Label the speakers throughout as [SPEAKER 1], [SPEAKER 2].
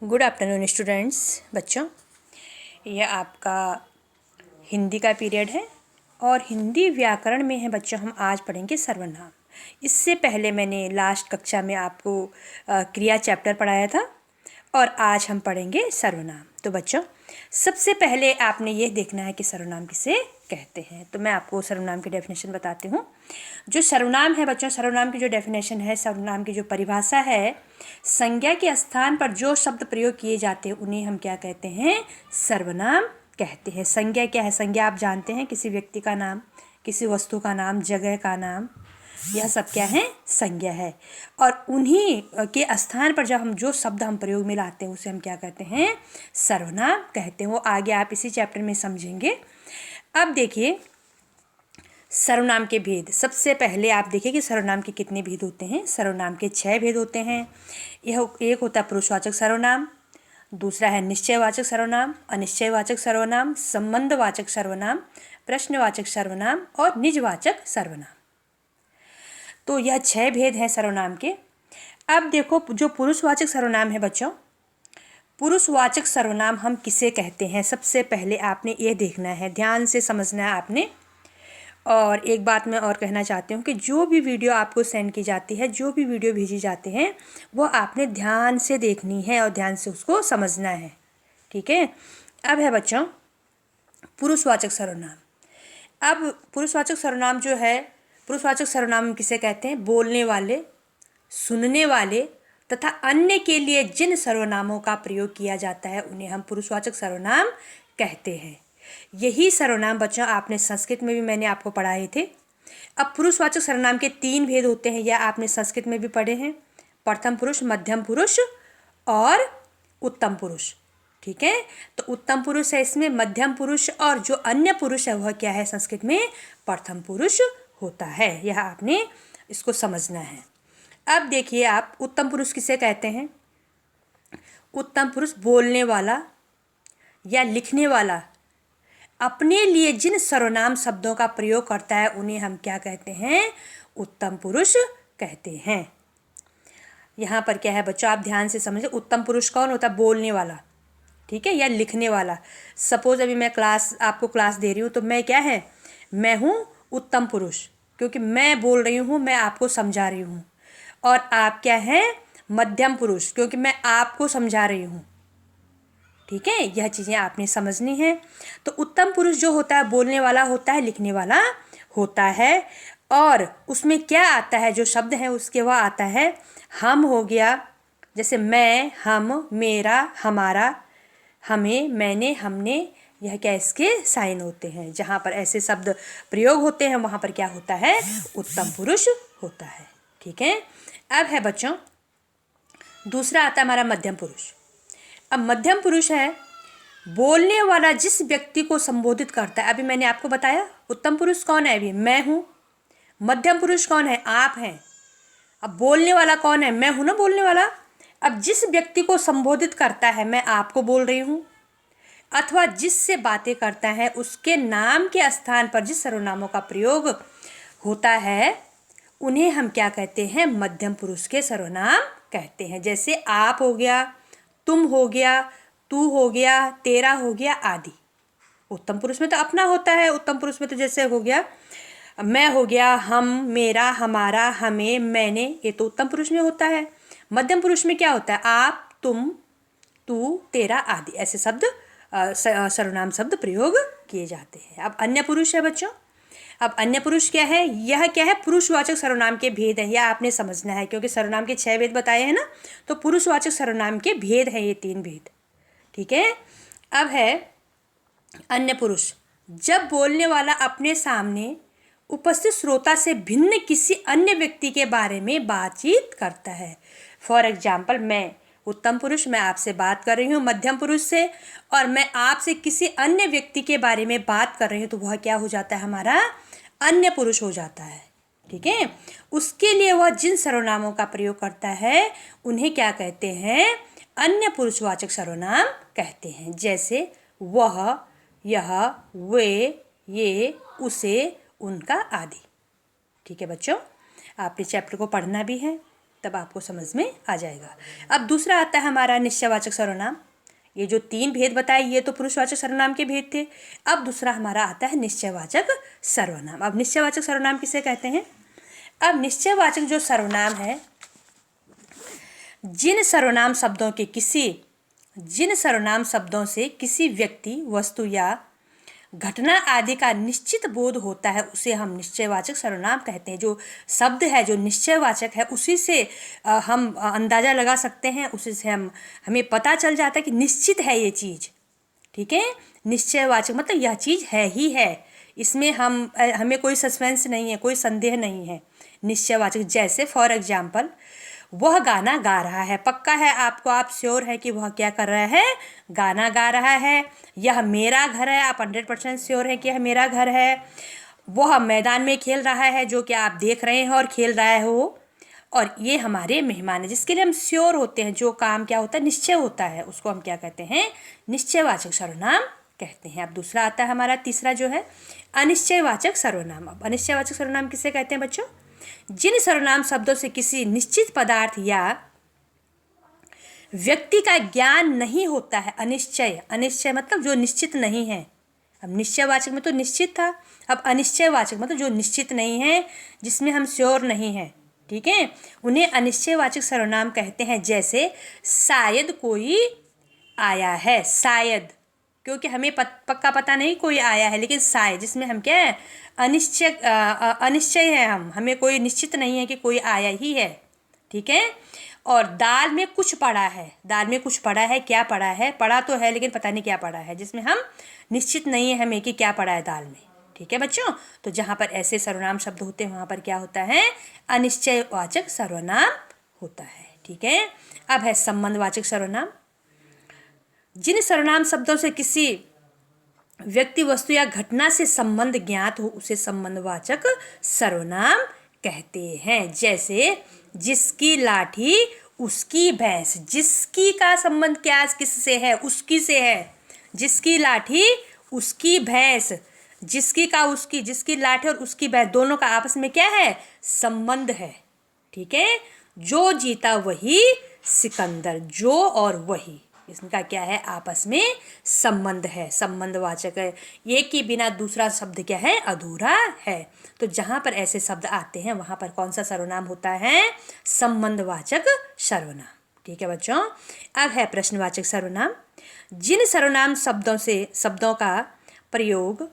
[SPEAKER 1] Good afternoon students. बच्चों, यह आपका हिंदी का पीरियड है और हिंदी व्याकरण में है बच्चों। हम आज पढ़ेंगे सर्वनाम। इससे पहले मैंने लास्ट कक्षा में आपको क्रिया चैप्टर पढ़ाया था और आज हम पढ़ेंगे सर्वनाम। तो बच्चों, सबसे पहले आपने ये देखना है कि सर्वनाम किसे कहते हैं। तो मैं आपको सर्वनाम की डेफिनेशन बताती हूँ। जो सर्वनाम है बच्चों, सर्वनाम की जो डेफिनेशन है, सर्वनाम की जो परिभाषा है, संज्ञा के स्थान पर जो शब्द प्रयोग किए जाते हैं उन्हें हम क्या कहते हैं? सर्वनाम कहते हैं। संज्ञा क्या है? संज्ञा आप जानते हैं, किसी व्यक्ति का नाम, किसी वस्तु का नाम, जगह का नाम, यह सब क्या है? संज्ञा है। और उन्हीं के स्थान पर जब हम जो शब्द हम प्रयोग में लाते हैं उसे हम क्या कहते हैं? सर्वनाम कहते हैं। वो आगे आप इसी चैप्टर में समझेंगे। अब देखिए सर्वनाम के भेद। सबसे पहले आप देखिए कि सर्वनाम के कितने भेद होते हैं। सर्वनाम के 6 भेद होते हैं। यह एक होता है पुरुषवाचक सर्वनाम, दूसरा है निश्चयवाचक सर्वनाम, अनिश्चयवाचक सर्वनाम, संबंधवाचक सर्वनाम, प्रश्नवाचक सर्वनाम और निजवाचक सर्वनाम। तो यह 6 भेद हैं सर्वनाम के। अब देखो जो पुरुषवाचक सर्वनाम है बच्चों, पुरुषवाचक सर्वनाम हम किसे कहते हैं? सबसे पहले आपने ये देखना है, ध्यान से समझना है आपने। और एक बात मैं और कहना चाहती हूँ कि जो भी वीडियो आपको सेंड की जाती है, जो भी वीडियो भेजी जाती हैं, वो आपने ध्यान से देखनी है और ध्यान से उसको समझना है, ठीक है। अब है बच्चों पुरुषवाचक सर्वनाम। अब पुरुषवाचक सर्वनाम जो है, पुरुषवाचक सर्वनाम किसे कहते हैं? बोलने वाले, सुनने वाले तथा अन्य के लिए जिन सर्वनामों का प्रयोग किया जाता है उन्हें हम पुरुषवाचक सर्वनाम कहते हैं। यही सर्वनाम बच्चों आपने संस्कृत में भी मैंने आपको पढ़ाए थे। अब पुरुषवाचक सर्वनाम के 3 भेद होते हैं, यह आपने संस्कृत में भी पढ़े हैं। प्रथम पुरुष, मध्यम पुरुष और उत्तम पुरुष, ठीक है। तो उत्तम पुरुष है इसमें, मध्यम पुरुष और जो अन्य पुरुष है वह क्या है? संस्कृत में प्रथम पुरुष होता है। यह आपने इसको समझना है। अब देखिए आप उत्तम पुरुष किसे कहते हैं? उत्तम पुरुष बोलने वाला या लिखने वाला अपने लिए जिन सर्वनाम शब्दों का प्रयोग करता है उन्हें हम क्या कहते हैं? उत्तम पुरुष कहते हैं। यहाँ पर क्या है बच्चों, आप ध्यान से समझिए। उत्तम पुरुष कौन होता है? बोलने वाला, ठीक है, या लिखने वाला। सपोज अभी मैं आपको क्लास दे रही हूँ, तो मैं क्या है? मैं हूँ उत्तम पुरुष, क्योंकि मैं बोल रही हूँ, मैं आपको समझा रही हूँ। और आप क्या हैं? मध्यम पुरुष, क्योंकि मैं आपको समझा रही हूँ, ठीक है। यह चीज़ें आपने समझनी है। तो उत्तम पुरुष जो होता है बोलने वाला होता है, लिखने वाला होता है। और उसमें क्या आता है? जो शब्द हैं उसके वह आता है हम हो गया, जैसे मैं, हम, मेरा, हमारा, हमें, मैंने, हमने, यह क्या इसके साइन होते हैं। जहाँ पर ऐसे शब्द प्रयोग होते हैं वहाँ पर क्या होता है? उत्तम पुरुष होता है, ठीक है। अब है बच्चों दूसरा आता है हमारा मध्यम पुरुष। अब मध्यम पुरुष है बोलने वाला जिस व्यक्ति को संबोधित करता है। अभी मैंने आपको बताया उत्तम पुरुष कौन है? अभी मैं हूँ। मध्यम पुरुष कौन है? आप हैं। अब बोलने वाला कौन है? मैं हूँ ना बोलने वाला। अब जिस व्यक्ति को संबोधित करता है, मैं आपको बोल रही हूँ, अथवा जिससे बातें करता है, उसके नाम के स्थान पर जिस सर्वनामों का प्रयोग होता है उन्हें हम क्या कहते हैं? मध्यम पुरुष के सर्वनाम कहते हैं। जैसे आप हो गया, तुम हो गया, तू हो गया, तेरा हो गया आदि। उत्तम पुरुष में तो अपना होता है। उत्तम पुरुष में तो जैसे हो गया मैं हो गया, हम, मेरा, हमारा, हमें, मैंने, ये तो उत्तम पुरुष में होता है। मध्यम पुरुष में क्या होता है? आप, तुम, तू, तेरा आदि, ऐसे शब्द सर्वनाम शब्द प्रयोग किए जाते हैं। अब अन्य पुरुष है बच्चों। अब अन्य पुरुष क्या है? यह क्या है? पुरुषवाचक सर्वनाम के भेद है। यह आपने समझना है, क्योंकि सर्वनाम के 6 भेद बताए हैं ना, तो पुरुषवाचक सर्वनाम के भेद हैं ये 3 भेद, ठीक है। अब है अन्य पुरुष। जब बोलने वाला अपने सामने उपस्थित श्रोता से भिन्न किसी अन्य व्यक्ति के बारे में बातचीत करता है। फॉर एग्जाम्पल, मैं उत्तम पुरुष, मैं आपसे बात कर रही हूँ मध्यम पुरुष से, और मैं आपसे किसी अन्य व्यक्ति के बारे में बात कर रही हूँ, तो वह क्या हो जाता है? हमारा अन्य पुरुष हो जाता है, ठीक है। उसके लिए वह जिन सर्वनामों का प्रयोग करता है उन्हें क्या कहते हैं? अन्य पुरुषवाचक सर्वनाम कहते हैं। जैसे वह, यह, वे, ये, उसे, उनका आदि, ठीक है बच्चों। आपने चैप्टर को पढ़ना भी है, तब आपको समझ में आ जाएगा। अब दूसरा आता है हमारा निश्चयवाचक सर्वनाम। ये जो 3 भेद बताए ये तो पुरुषवाचक सर्वनाम के भेद थे। अब दूसरा हमारा आता है निश्चयवाचक सर्वनाम। अब निश्चयवाचक सर्वनाम किसे कहते हैं? अब निश्चयवाचक जो सर्वनाम है, जिन सर्वनाम शब्दों से किसी व्यक्ति, वस्तु या घटना आदि का निश्चित बोध होता है, उसे हम निश्चयवाचक सर्वनाम कहते हैं। जो शब्द है जो निश्चयवाचक है उसी से हम अंदाज़ा लगा सकते हैं, उसी से हमें पता चल जाता है कि निश्चित है ये चीज़। ठीक है, निश्चयवाचक मतलब यह चीज़ है ही है, इसमें हमें कोई सस्पेंस नहीं है, कोई संदेह नहीं है। निश्चयवाचक जैसे फॉर एग्जाम्पल, वह गाना गा रहा है, पक्का है आपको, आप श्योर है कि वह क्या कर रहा है? गाना गा रहा है। यह मेरा घर है, आप 100% श्योर है कि यह मेरा घर है। वह मैदान में खेल रहा है, जो कि आप देख रहे हैं और खेल रहा है वो। और ये हमारे मेहमान है, जिसके लिए हम श्योर होते हैं, जो काम क्या होता है? निश्चय होता है, उसको हम क्या कहते हैं? निश्चयवाचक सर्वनाम कहते हैं। अब दूसरा आता है हमारा तीसरा जो है अनिश्चयवाचक सर्वनाम। अब अनिश्चयवाचक सर्वनाम किसे कहते हैं बच्चों? जिन सर्वनाम शब्दों से किसी निश्चित पदार्थ या व्यक्ति का ज्ञान नहीं होता है। अनिश्चय मतलब जो निश्चित नहीं है। अब निश्चयवाचक में तो निश्चित था, अब अनिश्चयवाचक मतलब जो निश्चित नहीं है, जिसमें हम श्योर नहीं है। ठीक है, उन्हें अनिश्चयवाचक सर्वनाम कहते हैं। जैसे शायद कोई आया है, शायद, क्योंकि हमें पक्का पता नहीं कोई आया है, लेकिन शायद, जिसमें हम क्या है? अनिश्चय है, हमें कोई निश्चित नहीं है कि कोई आया ही है। ठीक है, और दाल में कुछ पड़ा है, दाल में कुछ पड़ा है, क्या पड़ा है? पड़ा तो है लेकिन पता नहीं क्या पड़ा है, जिसमें हम निश्चित नहीं है हमें कि क्या पड़ा है दाल में। ठीक है बच्चों, तो जहाँ पर ऐसे सर्वनाम शब्द होते हैं वहाँ पर क्या होता है? अनिश्चयवाचक सर्वनाम होता है। ठीक है, अब है संबंधवाचक सर्वनाम। जिन सर्वनाम शब्दों से किसी व्यक्ति, वस्तु या घटना से संबंध ज्ञात हो, उसे संबंधवाचक सर्वनाम कहते हैं। जैसे जिसकी लाठी उसकी भैंस, जिसकी का संबंध क्या किससे है? उसकी से है। जिसकी लाठी उसकी भैंस, जिसकी का उसकी, जिसकी लाठी और उसकी भैंस दोनों का आपस में क्या है? संबंध है। ठीक है, जो जीता वही सिकंदर, जो और वही, इसका क्या है? आपस में संबंध है, संबंधवाचक है। एक के बिना दूसरा शब्द क्या है? अधूरा है। तो जहाँ पर ऐसे शब्द आते हैं वहाँ पर कौन सा सर्वनाम होता है? संबंधवाचक सर्वनाम। ठीक है बच्चों, अब है प्रश्नवाचक सर्वनाम। जिन सर्वनाम शब्दों का प्रयोग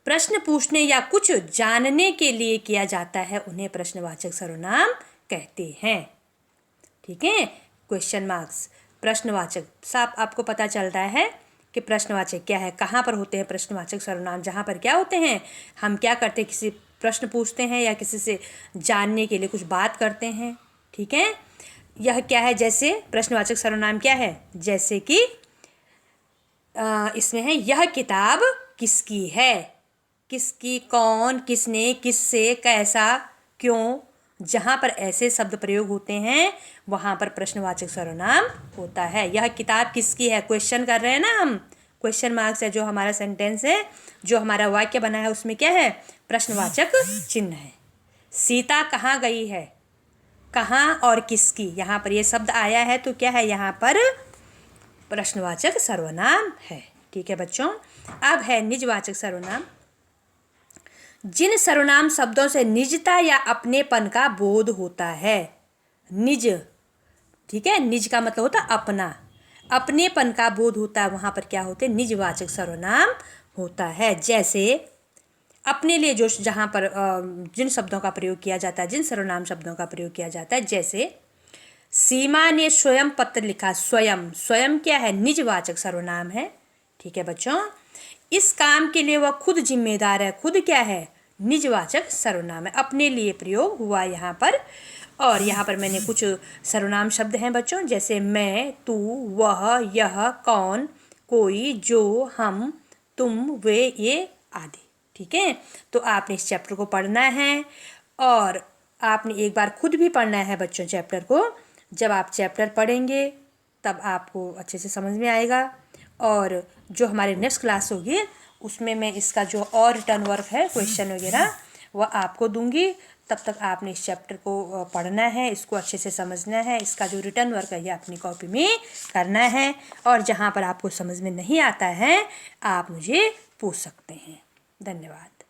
[SPEAKER 1] प्रश्न पूछने या कुछ जानने के लिए किया जाता है, उन्हें प्रश्नवाचक सर्वनाम कहते हैं। ठीक है, क्वेश्चन मार्क्स, प्रश्नवाचक, साफ आपको पता चल रहा है कि प्रश्नवाचक क्या है, कहाँ पर होते हैं प्रश्नवाचक सर्वनाम? जहाँ पर क्या होते हैं? हम क्या करते हैं? किसी प्रश्न पूछते हैं या किसी से जानने के लिए कुछ बात करते हैं। ठीक है, यह क्या है? जैसे प्रश्नवाचक सर्वनाम क्या है? जैसे कि इसमें है, यह किताब किसकी है? किसकी, कौन, किसने, किससे, कैसा, क्यों। जहाँ पर ऐसे शब्द प्रयोग होते हैं वहाँ पर प्रश्नवाचक सर्वनाम होता है। यह किताब किसकी है? क्वेश्चन कर रहे हैं ना हम, क्वेश्चन मार्क्स है जो हमारा सेंटेंस है, जो हमारा वाक्य बना है, उसमें क्या है? प्रश्नवाचक चिन्ह है। सीता कहाँ गई है? कहाँ और किसकी, यहाँ पर ये शब्द आया है तो क्या है? यहाँ पर प्रश्नवाचक सर्वनाम है। ठीक है बच्चों, अब है निजवाचक सर्वनाम। जिन सर्वनाम शब्दों से निजता या अपनेपन का बोध होता है। निज, ठीक है, निज का मतलब होता है अपना, अपनेपन का बोध होता है, वहाँ पर क्या होते हैं? निजवाचक सर्वनाम होता है। जैसे अपने लिए जो, जहाँ पर जिन शब्दों का प्रयोग किया जाता है, जिन सर्वनाम शब्दों का प्रयोग किया जाता है, जैसे सीमा ने स्वयं पत्र लिखा। स्वयं, स्वयं क्या है? निजवाचक सर्वनाम है। ठीक है बच्चों, इस काम के लिए वह खुद जिम्मेदार है। खुद क्या है? निजवाचक सर्वनाम है, अपने लिए प्रयोग हुआ यहाँ पर। और यहाँ पर मैंने कुछ सर्वनाम शब्द हैं बच्चों, जैसे मैं, तू, वह, यह, कौन, कोई, जो, हम, तुम, वे, ये आदि। ठीक है, तो आपने इस चैप्टर को पढ़ना है और आपने एक बार खुद भी पढ़ना है बच्चों चैप्टर को। जब आप चैप्टर पढ़ेंगे तब आपको अच्छे से समझ में आएगा। और जो हमारे नेक्स्ट क्लास होगी उसमें मैं इसका जो और रिटर्न वर्क है, क्वेश्चन वगैरह, वह आपको दूंगी, तब तक आपने इस चैप्टर को पढ़ना है, इसको अच्छे से समझना है। इसका जो रिटर्न वर्क है ये अपनी कॉपी में करना है, और जहाँ पर आपको समझ में नहीं आता है आप मुझे पूछ सकते हैं। धन्यवाद।